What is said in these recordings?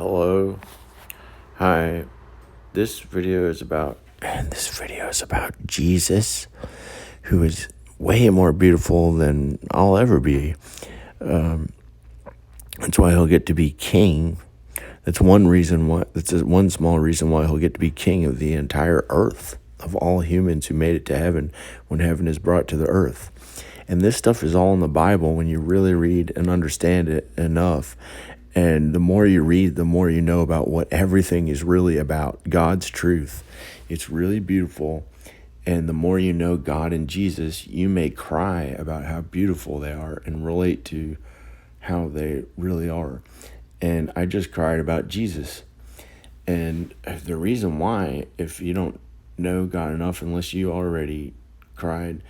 Hello. Hi. This video is about Jesus, who is way more beautiful than I'll ever be. That's why he'll get to be king. That's one small reason why he'll get to be king of the entire earth, of all humans who made it to heaven when heaven is brought to the earth. And this stuff is all in the Bible when you really read and understand it enough. And the more you read, the more you know about what everything is really about, God's truth. It's really beautiful. And the more you know God and Jesus, you may cry about how beautiful they are and relate to how they really are. And I just cried about Jesus. And the reason why, if you don't know God enough, unless you already cried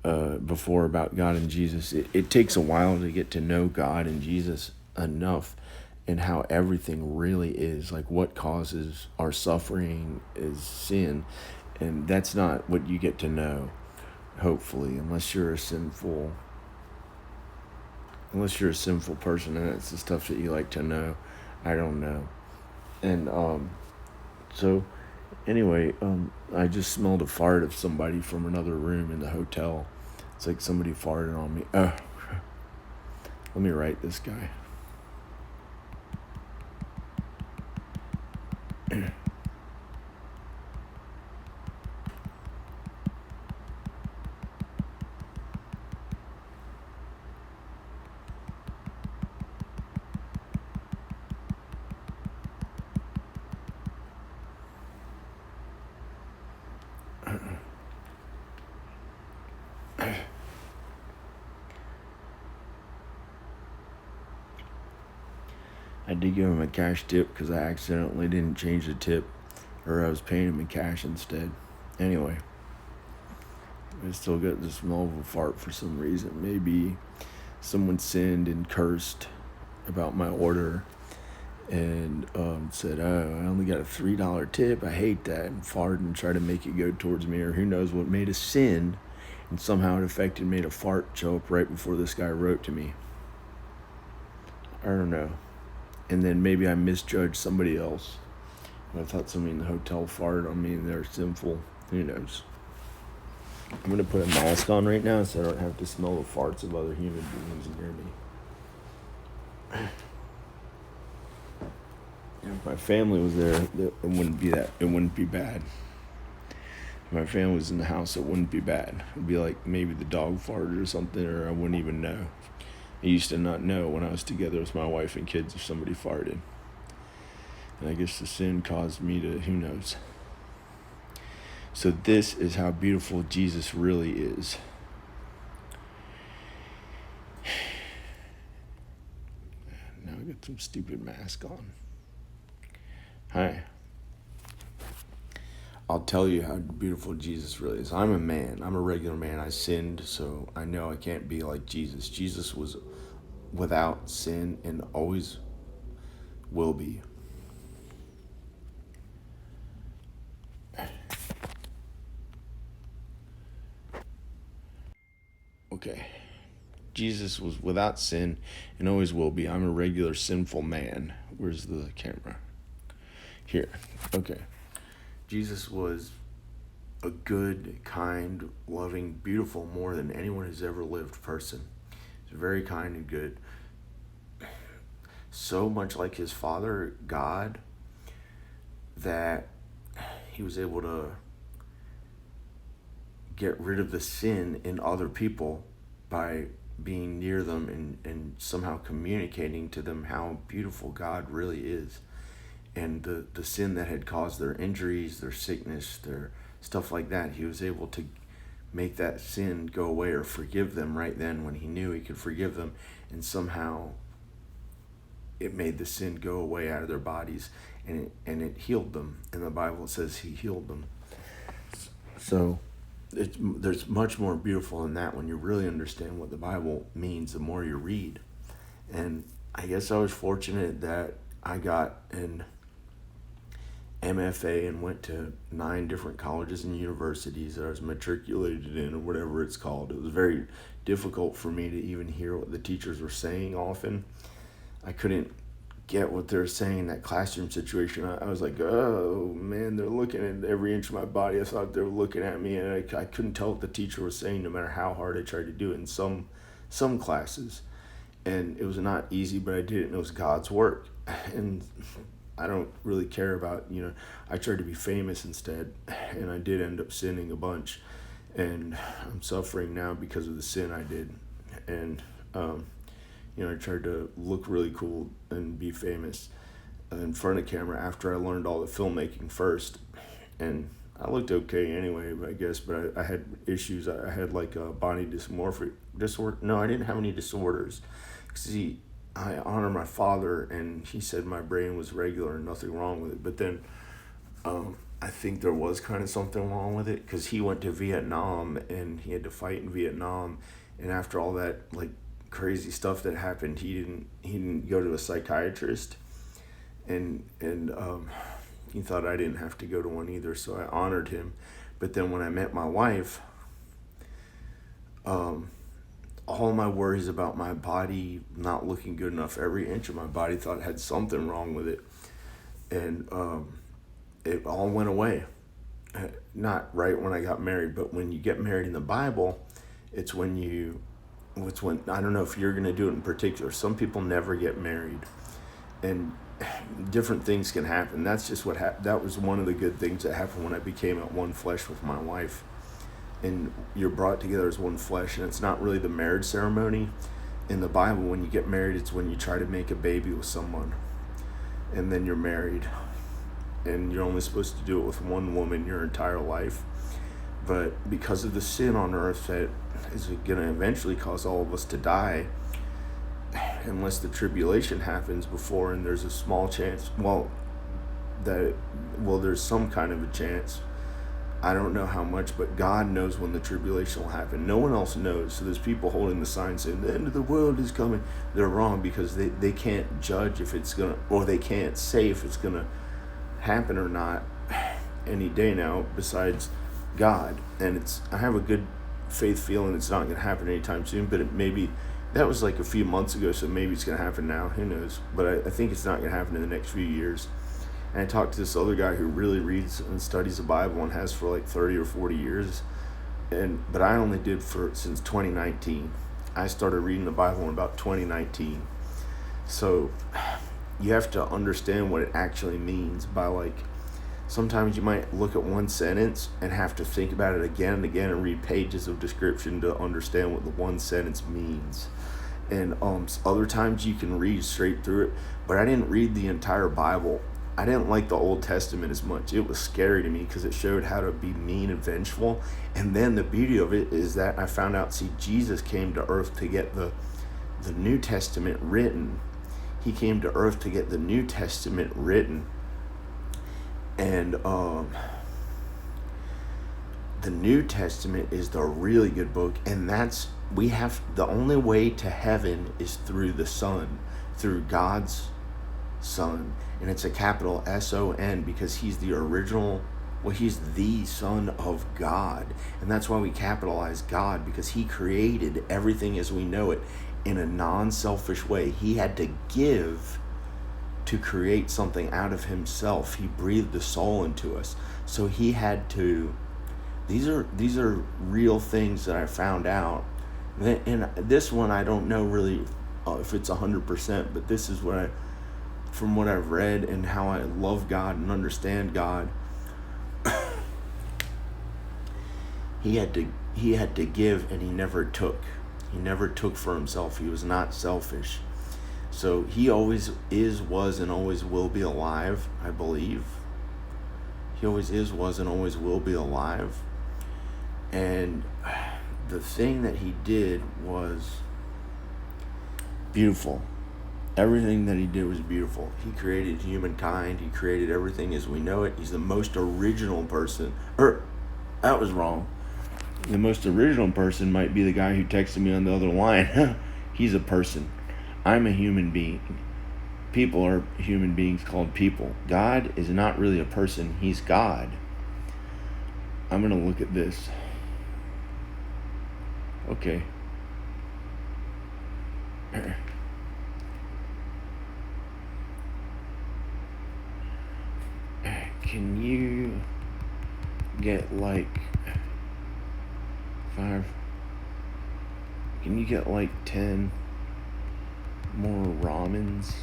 before about God and Jesus, it takes a while to get to know God and Jesus enough and how everything really is. Like, what causes our suffering is sin. And that's not what you get to know, hopefully, unless you're a sinful person and it's the stuff that you like to know. I don't know. And so anyway, I just smelled a fart of somebody from another room in the hotel. It's like somebody farted on me. Let me write this guy. I did give him a cash tip because I accidentally didn't change the tip, or I was paying him in cash instead. Anyway, I still got the smell of a fart for some reason. Maybe someone sinned and cursed about my order and said, "Oh, I only got a $3 tip. I hate that," and farted and tried to make it go towards me, or who knows what made a sin, and somehow it made a fart show up right before this guy wrote to me. I don't know. And then maybe I misjudged somebody else. I thought somebody in the hotel farted on me and they're sinful. Who knows? I'm going to put a mask on right now so I don't have to smell the farts of other human beings near me. If my family was there, it wouldn't be bad. If my family was in the house, it wouldn't be bad. It'd be like maybe the dog farted or something, or I wouldn't even know. I used to not know when I was together with my wife and kids if somebody farted. And I guess the sin caused me to, who knows. So this is how beautiful Jesus really is. Now I got some stupid mask on. Hi. I'll tell you how beautiful Jesus really is. I'm a man. I'm a regular man. I sinned, so I know I can't be like Jesus. Jesus was without sin and always will be. Okay. Jesus was without sin and always will be. I'm a regular sinful man. Where's the camera? Here. Okay. Jesus was a good, kind, loving, beautiful, more than anyone who's ever lived person. He's very kind and good. So much like his Father, God, that he was able to get rid of the sin in other people by being near them and somehow communicating to them how beautiful God really is. And the sin that had caused their injuries, their sickness, their stuff like that, he was able to make that sin go away or forgive them right then when he knew he could forgive them. And somehow it made the sin go away out of their bodies, and it healed them. And the Bible says he healed them. So there's much more beautiful than that when you really understand what the Bible means the more you read. And I guess I was fortunate that I got an MFA and went to 9 different colleges and universities that I was matriculated in, or whatever it's called. It was very difficult for me to even hear what the teachers were saying often. I couldn't get what they're saying in that classroom situation. I was like, oh man, they're looking at every inch of my body. I thought they were looking at me, and I couldn't tell what the teacher was saying, no matter how hard I tried to do it in some classes. And it was not easy, but I did it, and it was God's work. And I don't really care about, I tried to be famous instead, and I did end up sinning a bunch, and I'm suffering now because of the sin I did. And I tried to look really cool and be famous in front of camera after I learned all the filmmaking first. And I looked okay anyway, I guess, but I had issues. I had like a body dysmorphic disorder. No, I didn't have any disorders. See, I honor my father, and he said my brain was regular and nothing wrong with it. But then I think there was kind of something wrong with it, because he went to Vietnam and he had to fight in Vietnam. And after all that, like, crazy stuff that happened, he didn't go to a psychiatrist, and he thought I didn't have to go to one either, so I honored him. But then when I met my wife, all my worries about my body not looking good enough, every inch of my body thought had something wrong with it, and it all went away. Not right when I got married, but when you get married in the Bible, it's when I don't know if you're going to do it in particular. Some people never get married, and different things can happen. That's just what happened. That was one of the good things that happened when I became at one flesh with my wife. And you're brought together as one flesh, and it's not really the marriage ceremony. In the Bible, when you get married, it's when you try to make a baby with someone, and then you're married. And you're only supposed to do it with one woman your entire life. But because of the sin on earth that is going to eventually cause all of us to die, unless the tribulation happens before, and there's a small chance, there's some kind of a chance. I don't know how much, but God knows when the tribulation will happen. No one else knows. So there's people holding the sign saying the end of the world is coming. They're wrong, because they can't judge if it's going to, or they can't say if it's going to happen or not any day now besides God. And I have a good faith feeling it's not going to happen anytime soon, but that was like a few months ago, so maybe it's going to happen now. Who knows? But I think it's not going to happen in the next few years. And I talked to this other guy who really reads and studies the Bible and has for like 30 or 40 years. But I only did since 2019. I started reading the Bible in about 2019. So you have to understand what it actually means by, like, sometimes you might look at one sentence and have to think about it again and again and read pages of description to understand what the one sentence means. And other times you can read straight through it. But I didn't read the entire Bible. I didn't like the Old Testament as much. It was scary to me because it showed how to be mean and vengeful. And then the beauty of it is that I found out, Jesus came to earth to get the New Testament written. He came to earth to get the New Testament written. And the New Testament is the really good book. And the only way to heaven is through the Son, through God's Son. And it's a capital S-O-N, because he's the original, he's the Son of God. And that's why we capitalize God, because he created everything as we know it in a non-selfish way. He had to give to create something out of himself. He breathed the soul into us. So he had to, these are real things that I found out. And this one, I don't know really if it's 100%, but this is from what I've read and how I love God and understand God. He had to give, and he never took. He never took for himself. He was not selfish. So he always is, was, and always will be alive, I believe. He always is, was, and always will be alive. And the thing that he did was beautiful. Everything that he did was beautiful. He created humankind. He created everything as we know it. He's the most original person. That was wrong. The most original person might be the guy who texted me on the other line. He's a person. I'm a human being. People are human beings called people. God is not really a person. He's God. I'm going to look at this. Okay. can you get like 5? Can you get like 10 more ramens?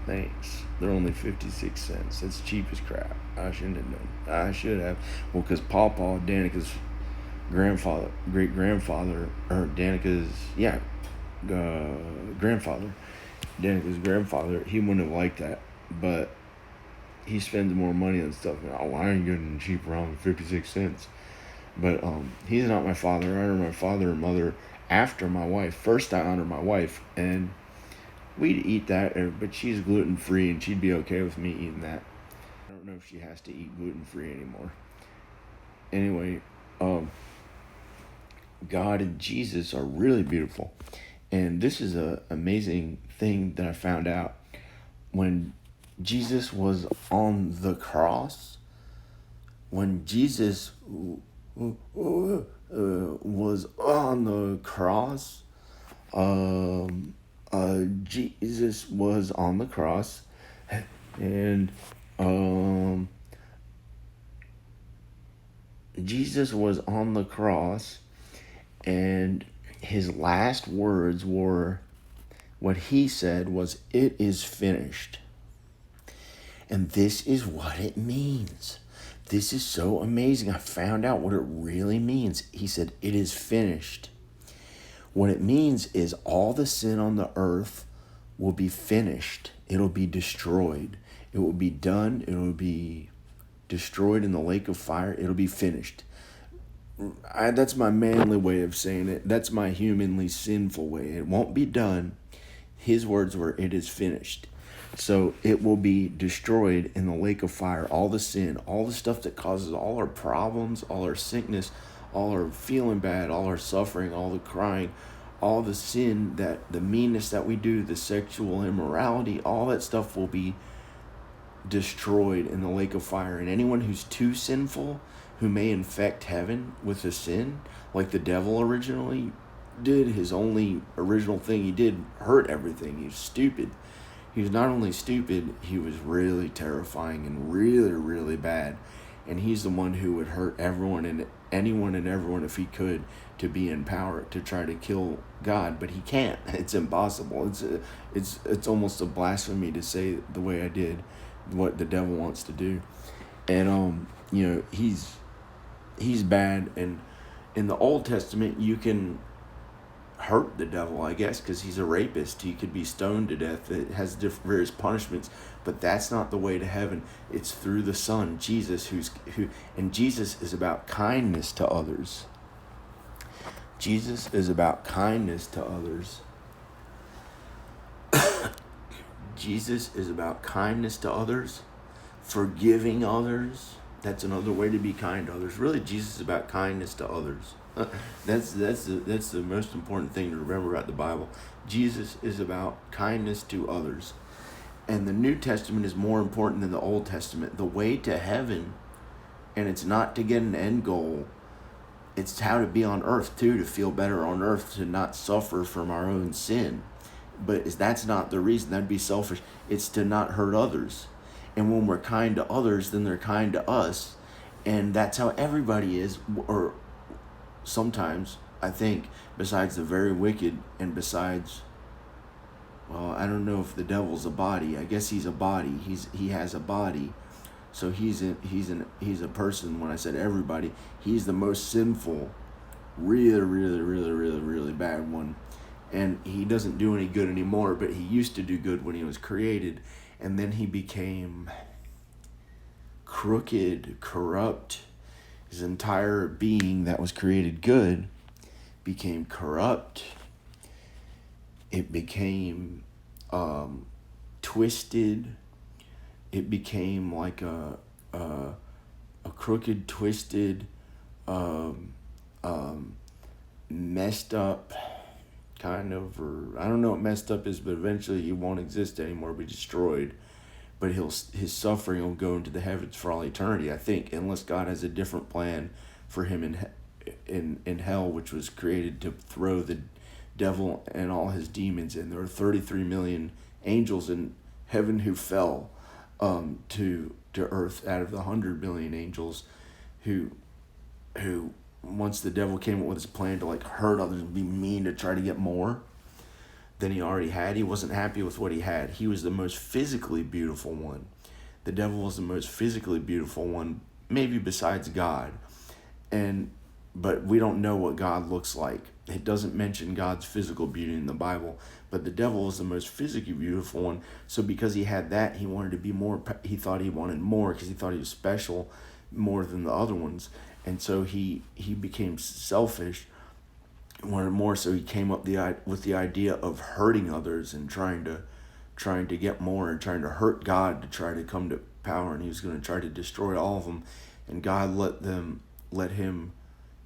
Thanks. They're only 56 cents. That's cheap as crap. I shouldn't have known. I should have. Well, because Pawpaw, Danica's grandfather, great grandfather, or Danica's, grandfather, Danica's grandfather, he wouldn't have liked that. But he spends more money on stuff. Oh, I ain't getting cheap ramen, 56 cents. But he's not my father. I honor my father and mother after my wife. First, I honor my wife, and we'd eat that, but she's gluten free, and she'd be okay with me eating that. I don't know if she has to eat gluten free anymore. Anyway, God and Jesus are really beautiful, and this is an amazing thing that I found out when Jesus was on the cross. When Jesus was on the cross, Jesus was on the cross, and Jesus was on the cross, and his last words were, what he said was, "It is finished." And this is what it means. This is so amazing. I found out what it really means. He said, "It is finished." What it means is all the sin on the earth will be finished. It'll be destroyed. It will be done. It will be destroyed in the lake of fire. It'll be finished. That's my manly way of saying it. That's my humanly sinful way. It won't be done. His words were, "It is finished." So it will be destroyed in the lake of fire. All the sin, all the stuff that causes all our problems, all our sickness, all our feeling bad, all our suffering, all the crying, all the sin, that the meanness that we do, the sexual immorality, all that stuff will be destroyed in the lake of fire. And anyone who's too sinful, who may infect heaven with a sin, like the devil originally did, his only original thing he did hurt everything. He was stupid. He was not only stupid, he was really terrifying and really, really bad. And he's the one who would hurt everyone and anyone and everyone if he could, to be in power to try to kill God, but he can't. It's impossible. It's almost a blasphemy to say the way I did what the devil wants to do. And he's bad. And in the Old Testament, you can hurt the devil, I guess, because he's a rapist. He could be stoned to death. It has various punishments, but that's not the way to heaven. It's through the Son, Jesus, and Jesus is about kindness to others. Jesus is about kindness to others. Jesus is about kindness to others, forgiving others. That's another way to be kind to others. Really, Jesus is about kindness to others. That's the most important thing to remember about the Bible. Jesus is about kindness to others. And the New Testament is more important than the Old Testament. The way to heaven, and it's not to get an end goal, it's how to be on earth too, to feel better on earth, to not suffer from our own sin. But that's not the reason. That'd be selfish. It's to not hurt others. And when we're kind to others, then they're kind to us. And that's how everybody is, or sometimes, I think, besides the very wicked, and besides, well, I don't know if the devil's a body. I guess he's a body. He has a body. So he's a person. When I said everybody, he's the most sinful, really, really, really, really, really bad one. And he doesn't do any good anymore, but he used to do good when he was created. And then he became crooked, corrupt. His entire being that was created good became corrupt. It became twisted. It became like a crooked, twisted, messed up kind of, or I don't know what messed up is, but eventually he won't exist anymore, be destroyed. But his suffering will go into the heavens for all eternity, I think, unless God has a different plan for him in hell, which was created to throw the devil and all his demons in. There are 33 million angels in heaven who fell to earth out of the 100 billion angels who once the devil came up with his plan to like hurt others and be mean to try to get more than he already had. He wasn't happy with what he had. He was the most physically beautiful one. The devil was the most physically beautiful one, maybe besides God. But we don't know what God looks like. It doesn't mention God's physical beauty in the Bible, but the devil was the most physically beautiful one. So because he had that, he wanted to be more. He thought he wanted more because he thought he was special more than the other ones. And so he became selfish, wanted more, so he came up with the idea of hurting others and trying to get more and trying to hurt God to try to come to power, and he was going to try to destroy all of them. And God let him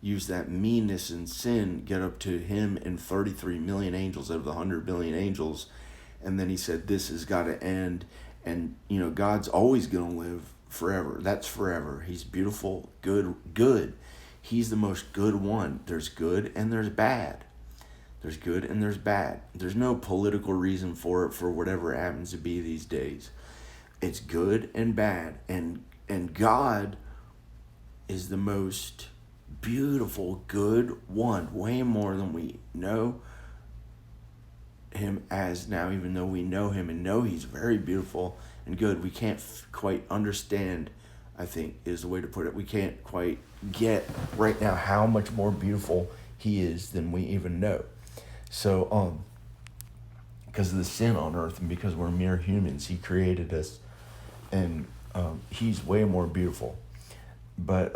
use that meanness and sin get up to him and 33 million angels out of the 100 billion angels. And then he said, this has got to end. And God's always going to live forever. That's forever. He's beautiful, good. He's the most good one. There's good and there's bad. There's good and there's bad. There's no political reason for it, for whatever it happens to be these days. It's good and bad. And God is the most beautiful, good one, way more than we know him as now, even though we know him and know he's very beautiful and good. We can't quite understand, I think is the way to put it. We can't quite get right now how much more beautiful he is than we even know. So, because of the sin on earth and because we're mere humans, he created us, and he's way more beautiful. But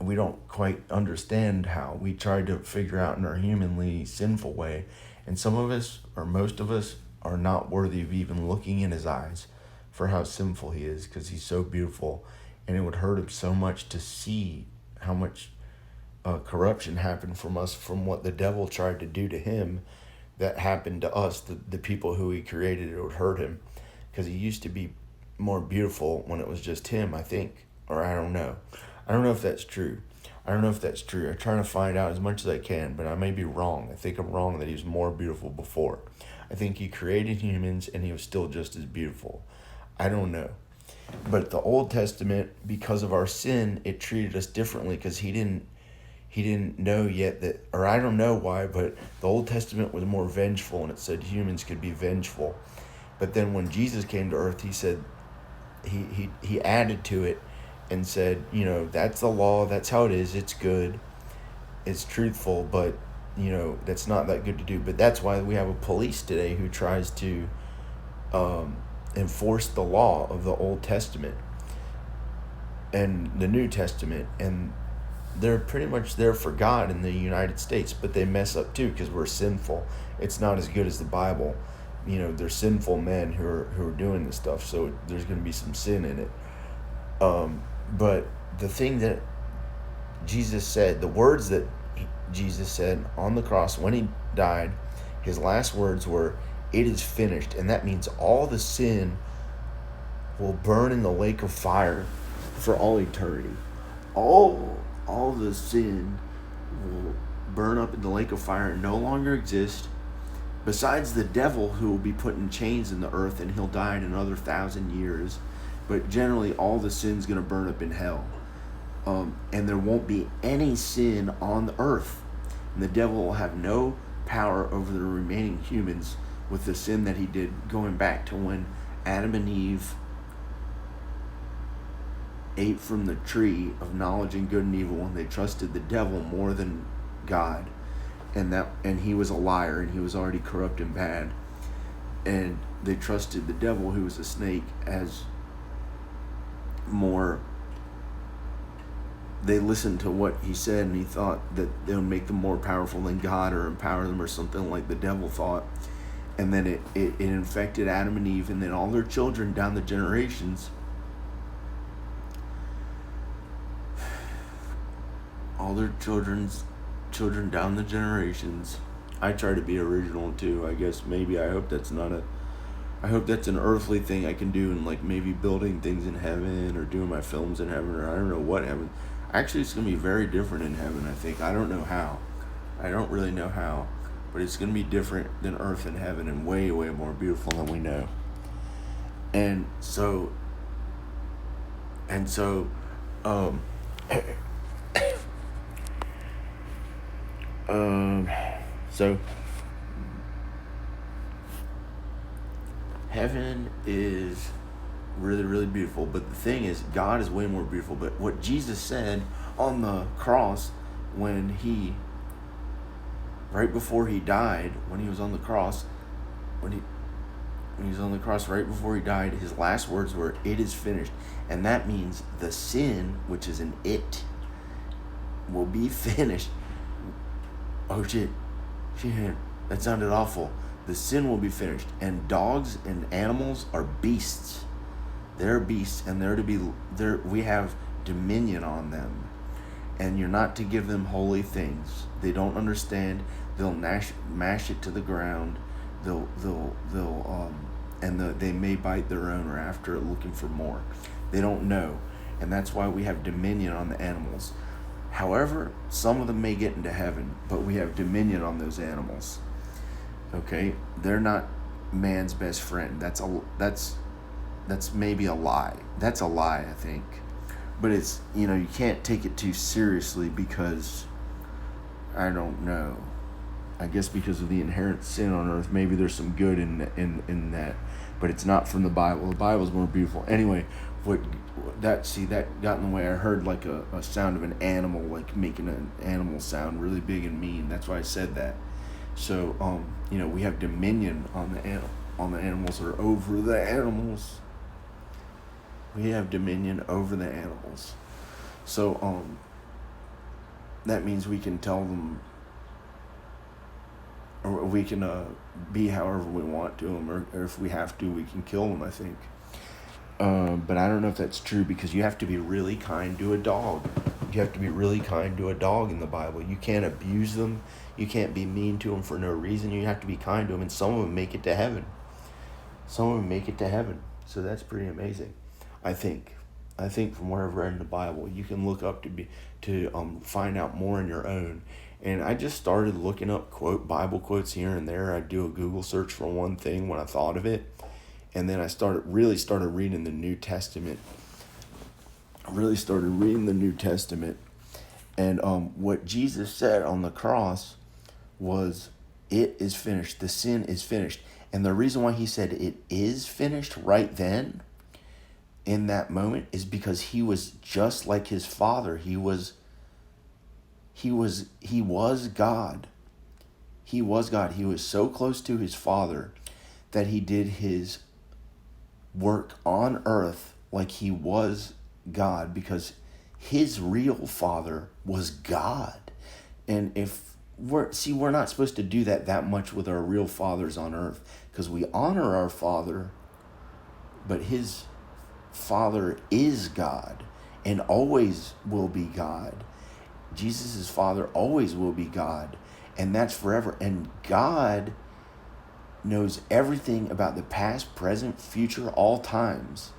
we don't quite understand how. We tried to figure out in our humanly sinful way, and some of us, or most of us, are not worthy of even looking in his eyes for how sinful he is, because he's so beautiful, and it would hurt him so much to see how much corruption happened from us, from what the devil tried to do to him, that happened to us, the people who he created. It would hurt him, because he used to be more beautiful when it was just him, I think, or I don't know if that's true. I'm trying to find out as much as I can, but I may be wrong. I think I'm wrong that he was more beautiful before. I think he created humans and he was still just as beautiful. I don't know. But the Old Testament, because of our sin, it treated us differently, because he didn't know yet that, or I don't know why, but the Old Testament was more vengeful, and it said humans could be vengeful. But then when Jesus came to earth, he said, he added to it and said, that's the law, that's how it is, it's good, it's truthful, but, that's not that good to do. But that's why we have a police today who tries to enforce the law of the Old Testament and the New Testament, and they're pretty much there for God in the United States, but they mess up too, because we're sinful. It's not as good as the Bible. They're sinful men who are doing this stuff, so there's going to be some sin in it. But the thing that Jesus said, the words that Jesus said on the cross when he died, his last words were, "It is finished." And that means all the sin will burn in the lake of fire for all eternity. All the sin will burn up in the lake of fire and no longer exist, besides the devil, who will be put in chains in the earth, and he'll die in another 1,000 years. But generally, all the sin's going to burn up in hell. And there won't be any sin on the earth. And the devil will have no power over the remaining humans with the sin that he did, going back to when Adam and Eve ate from the tree of knowledge and good and evil, and they trusted the devil more than God. And he was a liar, and he was already corrupt and bad. And they trusted the devil, who was a snake, as more. They listened to what he said, and he thought that it would make them more powerful than God, or empower them, or something like the devil thought. And then it infected Adam and Eve, and then all their children down the generations. All their children down the generations. I try to be original too, I guess. Maybe I hope that's an earthly thing I can do, and like maybe building things in heaven, or doing my films in heaven, or I don't know what heaven. Actually, it's going to be very different in heaven, I think. I don't know how. I don't really know how. But it's going to be different than earth and heaven, and way, way more beautiful than we know. And so, and so, um, um, so heaven is really, really beautiful. But the thing is, God is way more beautiful. But what Jesus said on the cross when he, right before he died, when he was on the cross, when he was on the cross right before he died, his last words were, "It is finished." And that means the sin, which is an it, will be finished. Oh shit, that sounded awful. The sin will be finished. And dogs and animals are beasts. They're beasts, and we have dominion on them. And you're not to give them holy things. They don't understand. They'll mash it to the ground. They may bite their owner after it, looking for more. They don't know, and that's why we have dominion on the animals. However, some of them may get into heaven, but we have dominion on those animals. Okay, they're not man's best friend. That's maybe a lie. That's a lie, I think. But it's, you can't take it too seriously because, I don't know. I guess because of the inherent sin on earth, maybe there's some good in that, but it's not from the Bible. The Bible's more beautiful. Anyway, that got in the way. I heard like a sound of an animal, like making an animal sound really big and mean. That's why I said that. So, we have dominion on the animals, or over the animals. We have dominion over the animals. So, that means we can tell them, or we can be however we want to them, or if we have to, we can kill them, I think. But I don't know if that's true, because you have to be really kind to a dog. You have to be really kind to a dog in the Bible. You can't abuse them. You can't be mean to them for no reason. You have to be kind to them, and some of them make it to heaven. So that's pretty amazing, I think. From what I've read in the Bible, you can look up to find out more on your own. And I just started looking up Bible quotes here and there. I do a Google search for one thing when I thought of it. And then I really started reading the New Testament. And what Jesus said on the cross was, "It is finished." The sin is finished. And the reason why he said it is finished right then, in that moment, is because he was just like his Father. He was God. He was God. He was so close to his Father that he did his work on earth like he was God, because his real Father was God. And if we're not supposed to do that much with our real fathers on earth, because we honor our Father, but his Father is God and always will be God. Jesus' Father always will be God, and that's forever. And God knows everything about the past, present, future, all times,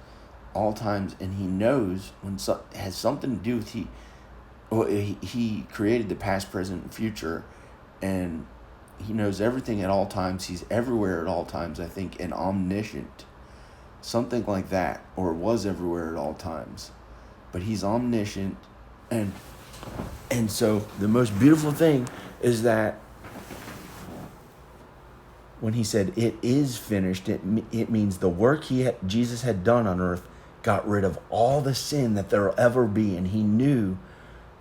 and he knows when has something to do with he created the past, present, and future, and he knows everything at all times. He's everywhere at all times, I think, and omniscient, something like that, or was everywhere at all times, but he's omniscient. And so the most beautiful thing is that when he said it is finished, it means the work Jesus had done on earth got rid of all the sin that there'll ever be, and he knew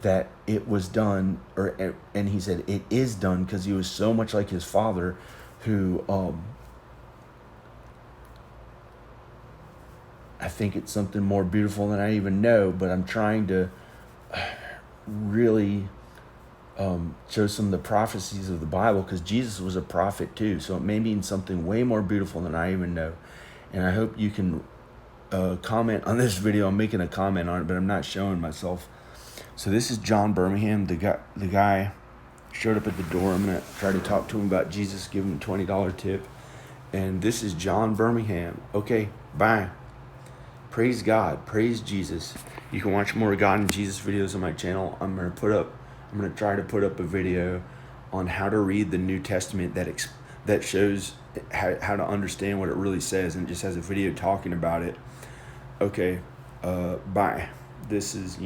that it was done, and he said it is done, because he was so much like his Father, who I think it's something more beautiful than I even know, but I'm trying to really show some of the prophecies of the Bible, because Jesus was a prophet too, so it may mean something way more beautiful than I even know. And I hope you can comment on this video. I'm making a comment on it, but I'm not showing myself. So this is John Birmingham. The guy showed up at the door. I'm gonna try to talk to him about Jesus, give him a $20 tip. And this is John Birmingham. Okay, bye. Praise God. Praise Jesus. You can watch more God and Jesus videos on my channel. I'm going to try to put up a video on how to read the New Testament that shows how to understand what it really says, and it just has a video talking about it. Okay, bye. This is,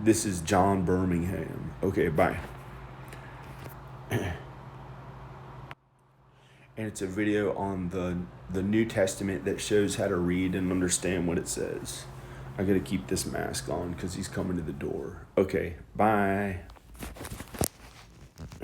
this is John Birmingham. Okay, bye. And it's a video on the New Testament that shows how to read and understand what it says. I gotta keep this mask on because he's coming to the door. Okay, bye.